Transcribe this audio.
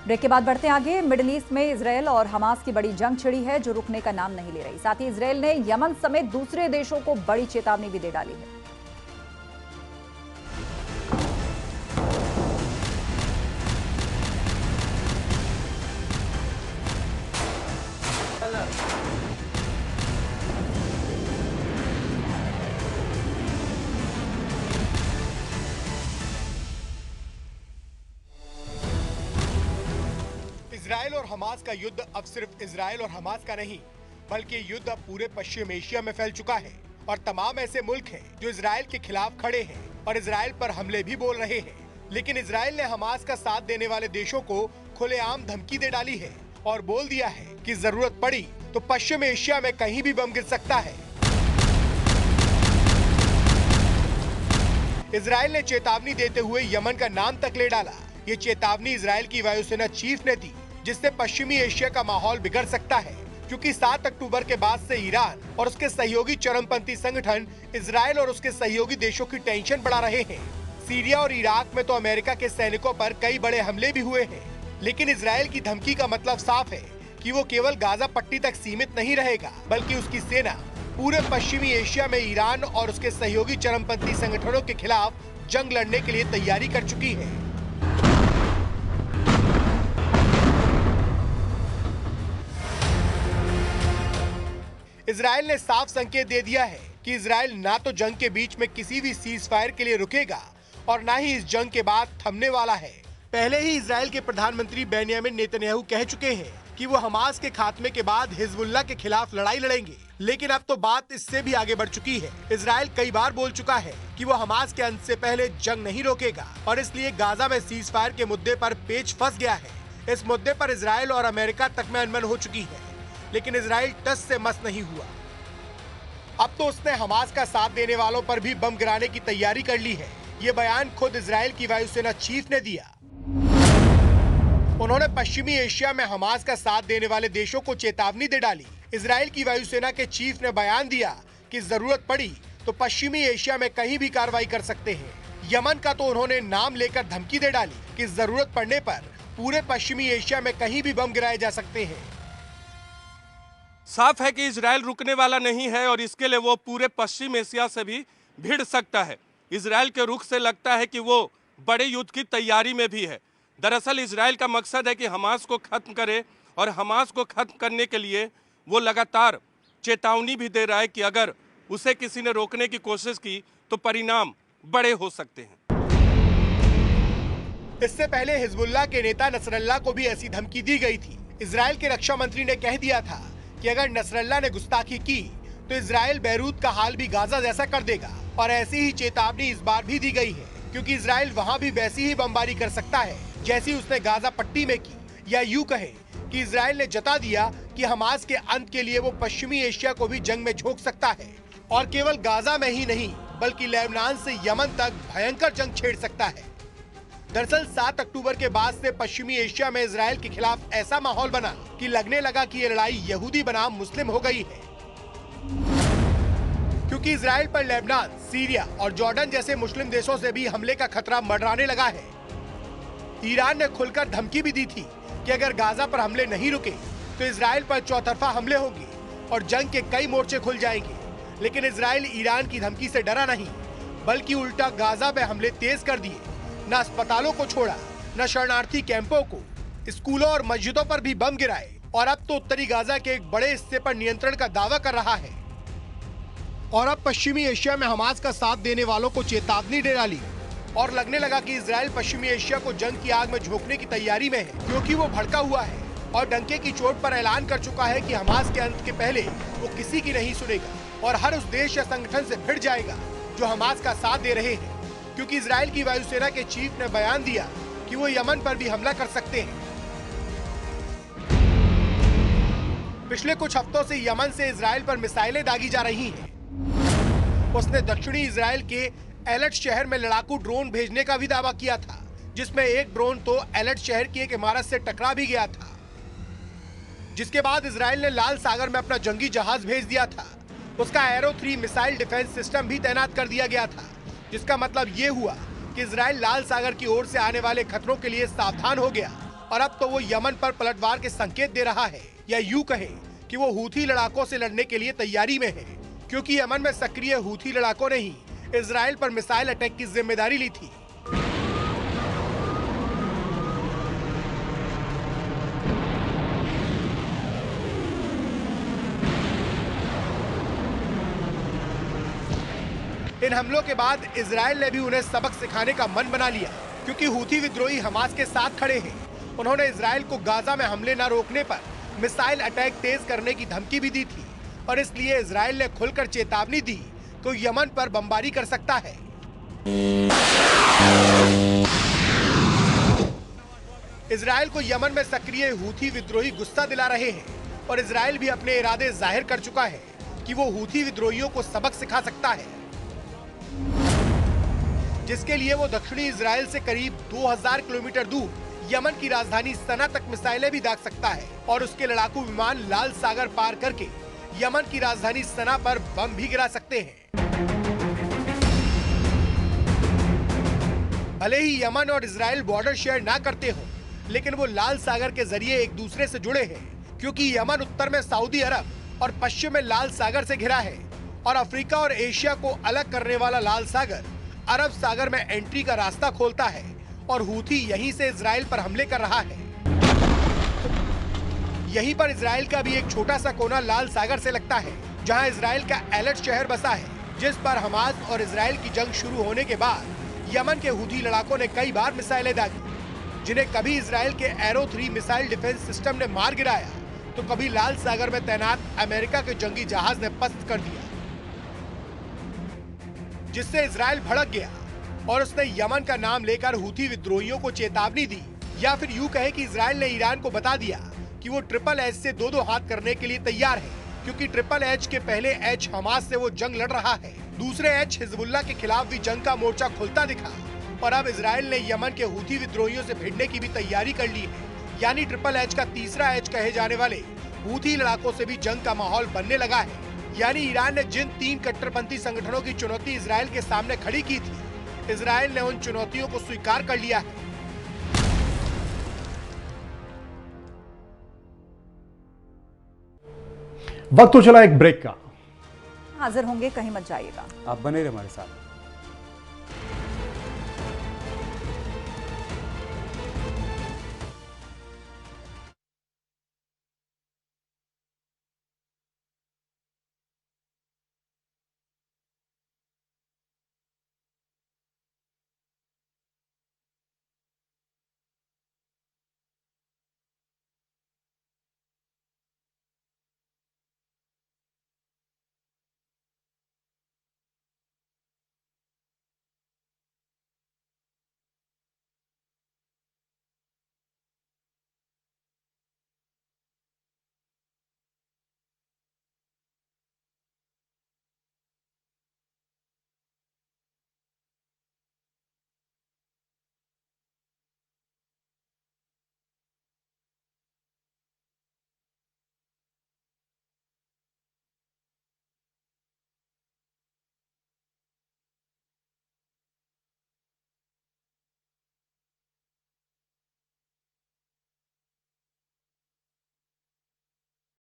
Break के बाद बढ़ते आगे। मिडिल ईस्ट में इजरायल और हमास की बड़ी जंग छिड़ी है जो रुकने का नाम नहीं ले रही। साथ ही इजरायल ने यमन समेत दूसरे देशों को बड़ी चेतावनी भी दे डाली है। इजरायल और हमास का युद्ध अब सिर्फ इजरायल और हमास का नहीं, बल्कि युद्ध अब पूरे पश्चिम एशिया में फैल चुका है और तमाम ऐसे मुल्क हैं जो इजरायल के खिलाफ खड़े हैं और इजरायल पर हमले भी बोल रहे हैं। लेकिन इजरायल ने हमास का साथ देने वाले देशों को खुलेआम धमकी दे डाली है और बोल दिया है कि जरूरत पड़ी तो पश्चिम एशिया में कहीं भी बम गिर सकता है। इजरायल ने चेतावनी देते हुए यमन का नाम तक ले डाला। ये चेतावनी इजरायल की वायुसेना चीफ ने दी, जिससे पश्चिमी एशिया का माहौल बिगड़ सकता है, क्योंकि 7 अक्टूबर के बाद से ईरान और उसके सहयोगी चरमपंथी संगठन इजरायल और उसके सहयोगी देशों की टेंशन बढ़ा रहे हैं। सीरिया और इराक में तो अमेरिका के सैनिकों पर कई बड़े हमले भी हुए हैं, लेकिन इजरायल की धमकी का मतलब साफ है कि वो केवल गाजा पट्टी तक सीमित नहीं रहेगा, बल्कि उसकी सेना पूरे पश्चिमी एशिया में ईरान और उसके सहयोगी चरमपंथी संगठनों के खिलाफ जंग लड़ने के लिए तैयारी कर चुकी है। इजरायल ने साफ संकेत दे दिया है कि इजरायल ना तो जंग के बीच में किसी भी सीज फायर के लिए रुकेगा और ना ही इस जंग के बाद थमने वाला है। पहले ही इजरायल के प्रधानमंत्री बेंयामिन नेतन्याहू कह चुके हैं कि वो हमास के खात्मे के बाद हिजबुल्लाह के खिलाफ लड़ाई लड़ेंगे, लेकिन अब तो बात इससे भी आगे बढ़ चुकी है। इजरायल कई बार बोल चुका है कि वो हमास के अंत से पहले जंग नहीं रोकेगा और इसलिए गाजा में सीज फायर के मुद्दे पर पेच फंस गया है। इस मुद्दे पर इजरायल और अमेरिका तक में अनबन हो चुकी है, लेकिन इजरायल टस से मस नहीं हुआ। अब तो उसने हमास का साथ देने वालों पर भी बम गिराने की तैयारी कर ली है। ये बयान खुद इजरायल की वायुसेना चीफ ने दिया। उन्होंने पश्चिमी एशिया में हमास का साथ देने वाले देशों को चेतावनी दे डाली। इजरायल की वायुसेना के चीफ ने बयान दिया कि जरूरत पड़ी तो पश्चिमी एशिया में कहीं भी कार्रवाई कर सकते हैं। यमन का तो उन्होंने नाम लेकर धमकी दे डाली कि जरूरत पड़ने पर पूरे पश्चिमी एशिया में कहीं भी बम गिराए जा सकते हैं। साफ है कि इजरायल रुकने वाला नहीं है और इसके लिए वो पूरे पश्चिम एशिया से भी भिड़ सकता है। इजरायल के रुख से लगता है कि वो बड़े युद्ध की तैयारी में भी है। दरअसल इजरायल का मकसद है कि हमास को खत्म करे और हमास को खत्म करने के लिए वो लगातार चेतावनी भी दे रहा है कि अगर उसे किसी ने रोकने की कोशिश की तो परिणाम बड़े हो सकते हैं। इससे पहले हिजबुल्लाह के नेता नसरल्लाह को भी ऐसी धमकी दी गई थी। इजरायल के रक्षा मंत्री ने कह दिया था कि अगर नसरल्लाह ने गुस्ताखी की तो इजरायल बैरूत का हाल भी गाजा जैसा कर देगा। और ऐसी ही चेतावनी इस बार भी दी गई है, क्योंकि इजरायल वहां भी वैसी ही बमबारी कर सकता है जैसी उसने गाजा पट्टी में की। या यूं कहे कि इजरायल ने जता दिया कि हमास के अंत के लिए वो पश्चिमी एशिया को भी जंग में झोंक सकता है और केवल गाजा में ही नहीं बल्कि लेबनान से यमन तक भयंकर जंग छेड़ सकता है। दरअसल 7 अक्टूबर के बाद से पश्चिमी एशिया में इजरायल के खिलाफ ऐसा माहौल बना कि लगने लगा कि ये लड़ाई यहूदी बनाम मुस्लिम हो गई है, क्योंकि इजरायल पर लेबनान, सीरिया और जॉर्डन जैसे मुस्लिम देशों से भी हमले का खतरा मंडराने लगा है। ईरान ने खुलकर धमकी भी दी थी कि अगर गाजा पर हमले नहीं रुके तो इजरायल पर चौतरफा हमले होंगे और जंग के कई मोर्चे खुल जाएंगे। लेकिन इजरायल ईरान की धमकी से डरा नहीं, बल्कि उल्टा गाजा में हमले तेज कर दिए। न अस्पतालों को छोड़ा, न शरणार्थी कैंपों को, स्कूलों और मस्जिदों पर भी बम गिराए और अब तो उत्तरी गाजा के एक बड़े हिस्से पर नियंत्रण का दावा कर रहा है। और अब पश्चिमी एशिया में हमास का साथ देने वालों को चेतावनी दे डाली और लगने लगा कि इजरायल पश्चिमी एशिया को जंग की आग में झोंकने की तैयारी में है, क्योंकि वो भड़का हुआ है और डंके की चोट पर ऐलान कर चुका है कि हमास के अंत के पहले वो किसी की नहीं सुनेगा और हर उस देश या संगठन से भिड़ जाएगा जो हमास का साथ दे रहे हैं। क्योंकि इजरायल की वायुसेना के चीफ ने बयान दिया कि वो यमन पर भी हमला कर सकते हैं। पिछले कुछ हफ्तों से यमन से इजरायल पर मिसाइलें दागी जा रही हैं। उसने दक्षिणी इजरायल के एलट शहर में लड़ाकू ड्रोन भेजने का भी दावा किया था, जिसमें एक ड्रोन तो एलट शहर की एक इमारत से टकरा भी गया था। जिसके बाद इजरायल ने लाल सागर में अपना जंगी जहाज भेज दिया था। उसका एरो 3 मिसाइल डिफेंस सिस्टम भी तैनात कर दिया गया था, जिसका मतलब ये हुआ कि इजरायल लाल सागर की ओर से आने वाले खतरों के लिए सावधान हो गया और अब तो वो यमन पर पलटवार के संकेत दे रहा है, या यूं कहे कि वो हूथी लड़ाकों से लड़ने के लिए तैयारी में है, क्योंकि यमन में सक्रिय हूथी लड़ाकों ने ही इजराइल पर मिसाइल अटैक की जिम्मेदारी ली थी। इन हमलों के बाद इजराइल ने भी उन्हें सबक सिखाने का मन बना लिया, क्योंकि हूथी विद्रोही हमास के साथ खड़े हैं। उन्होंने इजराइल को गाजा में हमले न रोकने पर मिसाइल अटैक तेज करने की धमकी भी दी थी, और इसलिए इजराइल ने खुलकर चेतावनी दी तो यमन पर बमबारी कर सकता है। इजराइल को यमन में सक्रिय हूथी विद्रोही गुस्सा दिला रहे हैं, और इजराइल भी अपने इरादे जाहिर कर चुका है कि वो हूथी विद्रोहियों को सबक सिखा सकता है, जिसके लिए वो दक्षिणी इजराइल से करीब 2000 किलोमीटर दूर यमन की राजधानी सना तक मिसाइलें भी दाग सकता है, और उसके लड़ाकू विमान लाल सागर पार करके यमन की राजधानी सना पर बम भी गिरा सकते हैं। भले ही यमन और इजराइल बॉर्डर शेयर ना करते हो, लेकिन वो लाल सागर के जरिए एक दूसरे से जुड़े हैं, क्योंकि यमन उत्तर में सऊदी अरब और पश्चिम में लाल सागर से घिरा है, और अफ्रीका और एशिया को अलग करने वाला लाल सागर अरब सागर में एंट्री का रास्ता खोलता है, और हूथी यहीं से इजराइल पर हमले कर रहा है। यहीं पर इजराइल का भी एक छोटा सा कोना लाल सागर से लगता है, जहां इजराइल का एलर्ट शहर बसा है, जिस पर हमास और इजराइल की जंग शुरू होने के बाद यमन के हूथी लड़ाकों ने कई बार मिसाइलें दागी, जिन्हें कभी इजराइल के एरो 3 मिसाइल डिफेंस सिस्टम ने मार गिराया, तो कभी लाल सागर में तैनात अमेरिका के जंगी जहाज ने पस्त कर दिया, जिससे इजराइल भड़क गया और उसने यमन का नाम लेकर हूथी विद्रोहियों को चेतावनी दी, या फिर यूं कहे कि इजराइल ने ईरान को बता दिया कि वो ट्रिपल एच से दो हाथ करने के लिए तैयार है, क्योंकि ट्रिपल एच के पहले एच हमास से वो जंग लड़ रहा है, दूसरे एच हिजबुल्लाह के खिलाफ भी जंग का मोर्चा खुलता दिखा, और अब इजराइल ने यमन के हूथी विद्रोहियों से भिड़ने की भी तैयारी कर ली है। यानी ट्रिपल एच का तीसरा एच कहे जाने वाले हूथी लड़ाकों से भी जंग का माहौल बनने लगा है। यानी ईरान ने जिन 3 कट्टरपंथी संगठनों की चुनौती इजराइल के सामने खड़ी की थी, इजराइल ने उन चुनौतियों को स्वीकार कर लिया है। वक्त तो चला एक ब्रेक का। हाजिर होंगे, कहीं मत जाइएगा, आप बने रहे हमारे साथ।